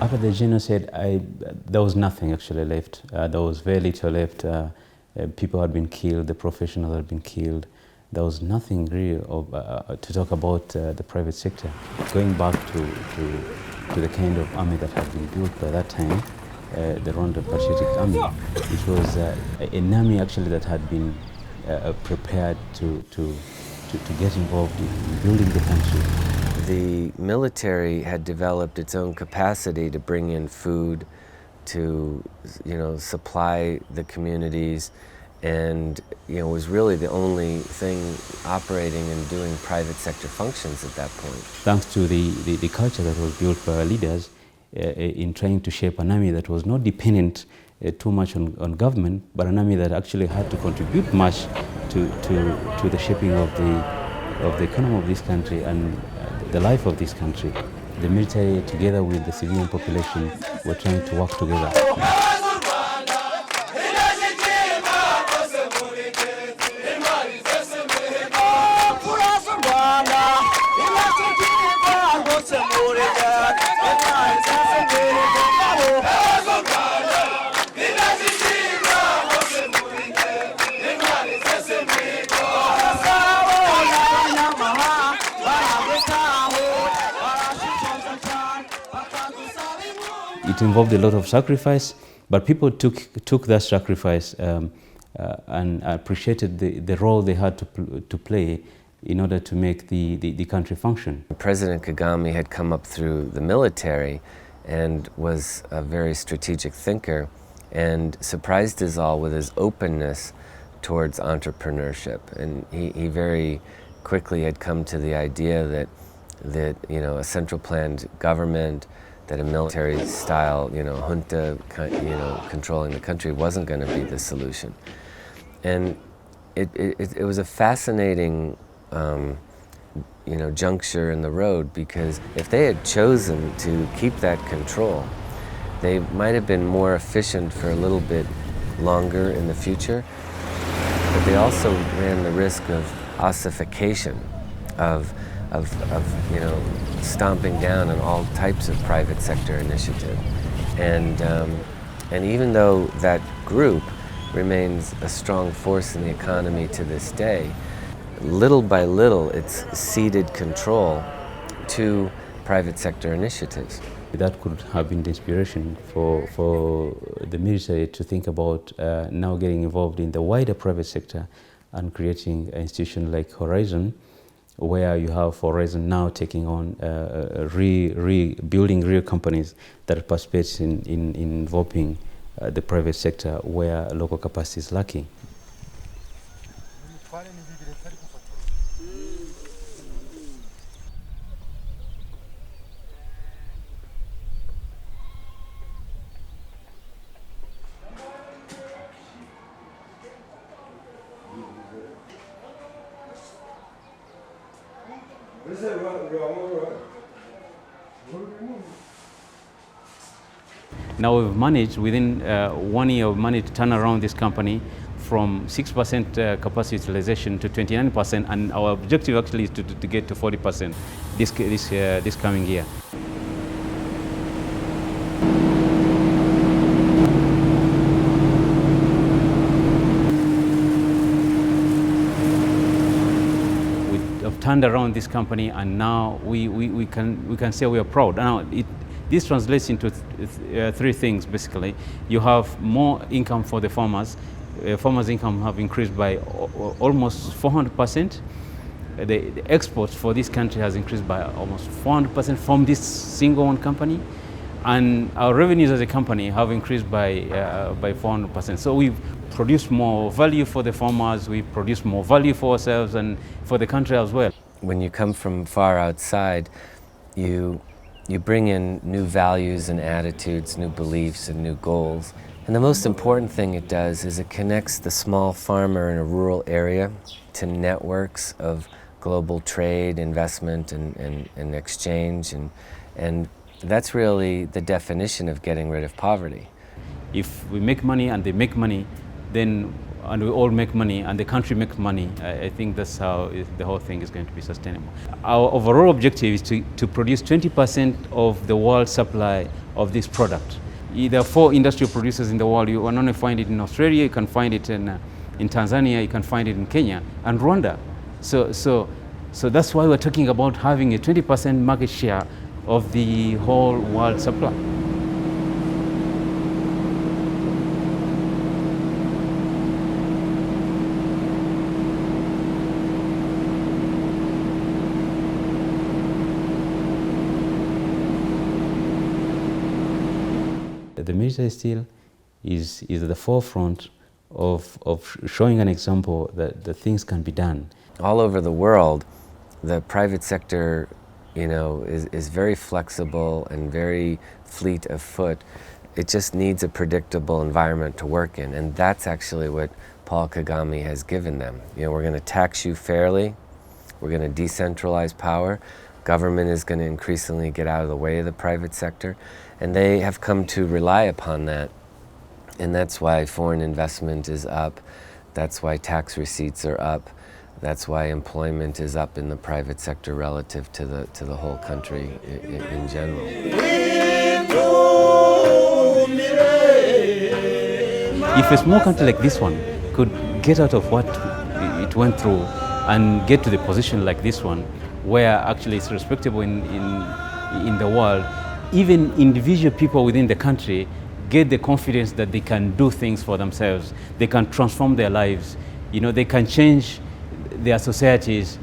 After the genocide, there was nothing actually left. There was very little left. People had been killed, the professionals had been killed. There was nothing really to talk about the private sector. Going back to the kind of army that had been built by that time, the Rwandan Patriotic Army, it was an army actually that had been prepared to get involved in building the country. The military had developed its own capacity to bring in food, to supply the communities, and was really the only thing operating and doing private sector functions at that point. Thanks to the culture that was built by our leaders in trying to shape an army that was not dependent too much on government, but an army that actually had to contribute much to the shaping of the economy of this country and the life of this country. The military, together with the civilian population, were trying to work together. It involved a lot of sacrifice, but people took that sacrifice and appreciated the role they had to play in order to make the country function. President Kagame had come up through the military and was a very strategic thinker and surprised us all with his openness towards entrepreneurship. And he very quickly had come to the idea that a central planned government, that a military-style, junta, controlling the country wasn't going to be the solution. And it was a fascinating, juncture in the road, because if they had chosen to keep that control, they might have been more efficient for a little bit longer in the future, but they also ran the risk of ossification, of stomping down on all types of private sector initiative. And even though that group remains a strong force in the economy to this day, little by little it's ceded control to private sector initiatives. That could have been the inspiration for the military to think about now getting involved in the wider private sector and creating an institution like Horizon, where you have Horizon now taking on building real companies that participate in involving the private sector where local capacity is lacking. Now we've managed, within 1 year, we've managed to turn around this company from 6% capacity utilization to 29%, and our objective actually is to get to 40% this coming year. Turned around this company, and now we can say we are proud. Now this translates into three things basically. You have more income for the farmers. Farmers' income have increased by almost 400%. The exports for this country has increased by almost 400% from this single one company, and our revenues as a company have increased by 400%. So we've produced more value for the farmers, we produce more value for ourselves and for the country as well. When you come from far outside, you bring in new values and attitudes, new beliefs and new goals. And the most important thing it does is it connects the small farmer in a rural area to networks of global trade, investment and exchange, and that's really the definition of getting rid of poverty. If we make money and they make money, then and we all make money and the country makes money, I think that's how the whole thing is going to be sustainable. Our overall objective is to produce 20% of the world supply of this product. There are 4 industrial producers in the world. You can only find it in Australia, you can find it in Tanzania, you can find it in Kenya and Rwanda. So that's why we're talking about having a 20% market share of the whole world supply. The military still is at the forefront of showing an example that things can be done. All over the world, the private sector, is very flexible and very fleet of foot. It just needs a predictable environment to work in, and that's actually what Paul Kagame has given them. We're going to tax you fairly, we're going to decentralize power, government is going to increasingly get out of the way of the private sector, and they have come to rely upon that. And that's why foreign investment is up, that's why tax receipts are up, that's why employment is up in the private sector relative to the whole country in general. If a small country like this one could get out of what it went through and get to the position like this one, where actually it's respectable in the world, even individual people within the country get the confidence that they can do things for themselves, they can transform their lives, they can change their societies.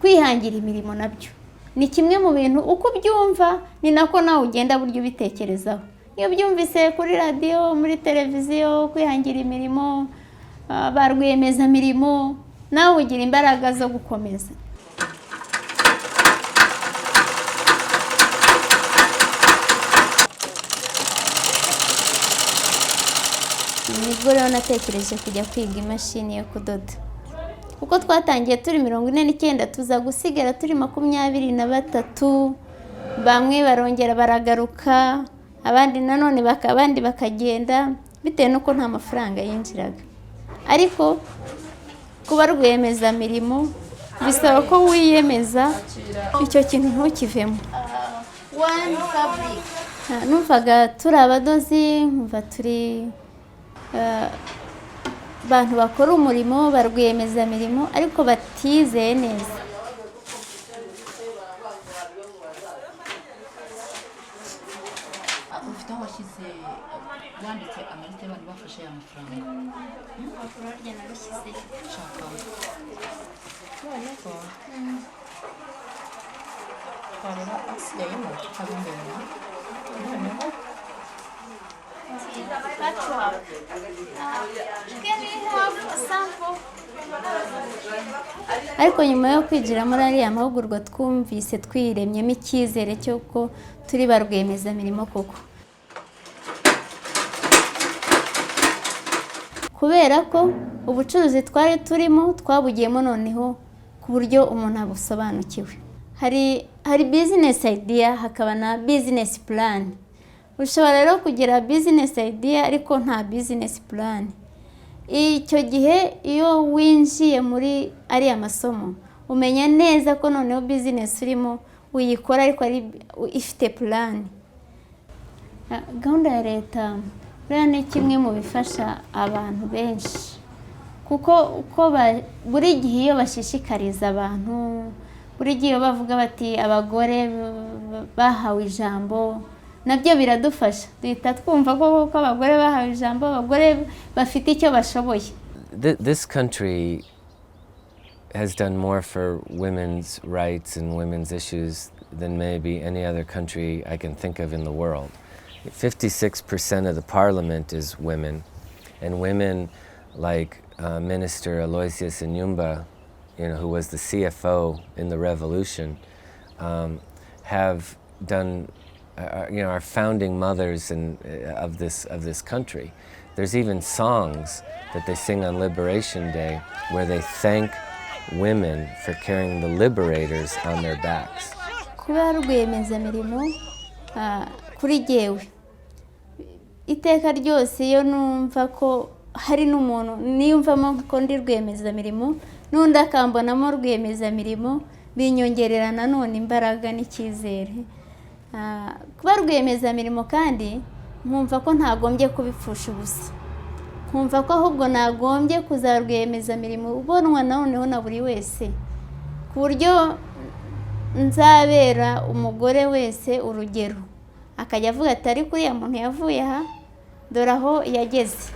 Kwihangira imirimo nabyo ni kimwe mu bintu uko byumva ni nako nawe ugenda buryo bitekerezaho. Iyo byumvise kuri radio, muri televiziyo, kwihangira imirimo, barwiyemeza mirimo, nawe ugira imbaraga zo gukomeza. Nibwo rero natekereje kujya kwiga imashini yo kudoda. Kuko twatangiye turi 49 tuza gusigara turi 23, bamwe barongera baragaruka, abandi nanone bakabandi bakagenda bitewe nuko nta mafaranga yinjiraga. Ariko kuba rwiyemeza mirimo bisaba ko wiyemeza icyo kintu ntukivemo. One fabric. Numvaga turi abadozi, numva turi bantu bakora umurimo barwiyemeza mirimo ariko batizeye neza. Ufite aho washyize wanditse amalite y'abantu bafashe aya mafaranga. Urupapuro rye narushyize. Shaka. Noneho. Twareba asiyemo tukabimenya. Noneho. Ariko nyuma yo kwigira muri ariya mahugurwa twumvise twiremyemo icyizere cyo ko turi barwiyemeza mirimo koko. Kubera ko ubucuruzi twari turimo twabugiyemo noneho ku buryo umuntu abusobanukiwe. Hari business idea hakaba na business plan. Ushobora rero kugira business idea ariko nta business plan. Icyo gihe iyo winjiye muri ariya masomo umenya neza ko noneho business urimo uyikora ariko ari ifite plan. Gahunda ya leta rero ni kimwe mu bifasha abantu benshi kuko buri gihe iyo bashishikariza abantu, buri gihe bavuga bati abagore bahawe ijambo, nabyo biradufasha. Duhita twumva ko abagore bahawe ijambo, abagore bafite icyo bashoboye. This country has done more for women's rights and women's issues than maybe any other country I can think of in the world. 56% of the parliament is women, and women like Minister Aloysius Nyumba, who was the CFO in the revolution, have done, are founding mothers of this country. There's even songs that they sing on Liberation Day where they thank women for carrying the liberators on their backs. Kuba rwiyemeza mirimo kuri jewe iteka ryose iyo numva ko hari n'umuntu niyumvamo ko ndi rwiyemezamirimo n'undi akambonamo rwiyemezamirimo binyongerera nanone imbaraga n'icyizere. Kuba rwiyemezamirimo kandi nkumva ko ntagombye kubipfusha ubusa, nkumva ko ahubwo nagombye kuza rwiyemezamirimo ubonwa noneho na buri wese, ku buryo nzabera umugore wese urugero, akajya avuga ati ariko uriya muntu yavuye aha dore aho yageze.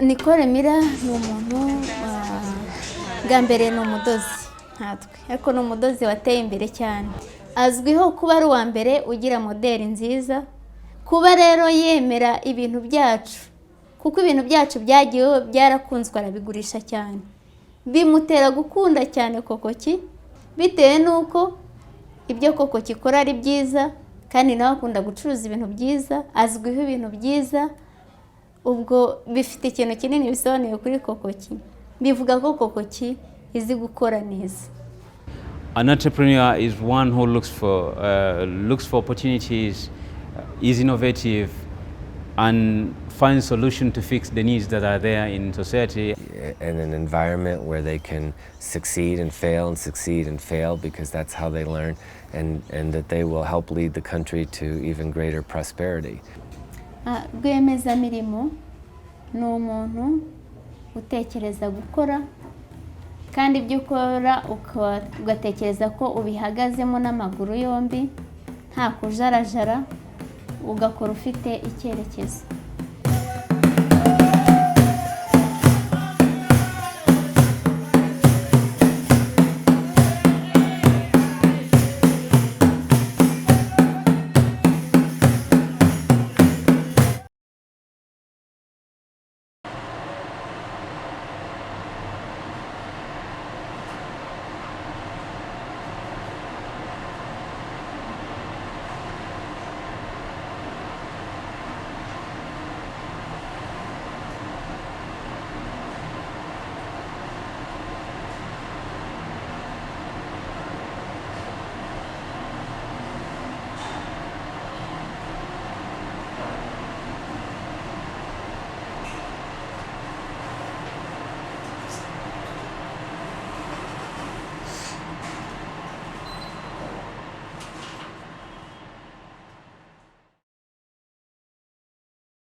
Nicole Mira ni umuntu bwa mbere ni umudozi nkatwe, ariko ni umudozi wateye imbere cyane, azwiho kuba ari uwa mbere ugira modeli nziza, kuba rero yemera ibintu byacu, kuko ibintu byacu byagiyeho byarakunzwe arabigurisha cyane, bimutera gukunda cyane kokoki bitewe n'uko ibyo kokoki ikora ari byiza, kandi nawe akunda gucuruza ibintu byiza, azwiho ibintu byiza. Ubwo bifite ikintu kinini bisobanuye kuri kokoki, bivuga ko kokoki izi gukora neza. An entrepreneur is one who looks for opportunities, is innovative, and finds solutions to fix the needs that are there in society. In an environment where they can succeed and fail and succeed and fail, because that's how they learn, and that they will help lead the country to even greater prosperity. Rwiyemezamirimo ni umuntu utekereza gukora, kandi ibyo ukora ugatekereza ko ubihagazemo n'amaguru yombi nta kujarajara, ugakora ufite icyerekezo.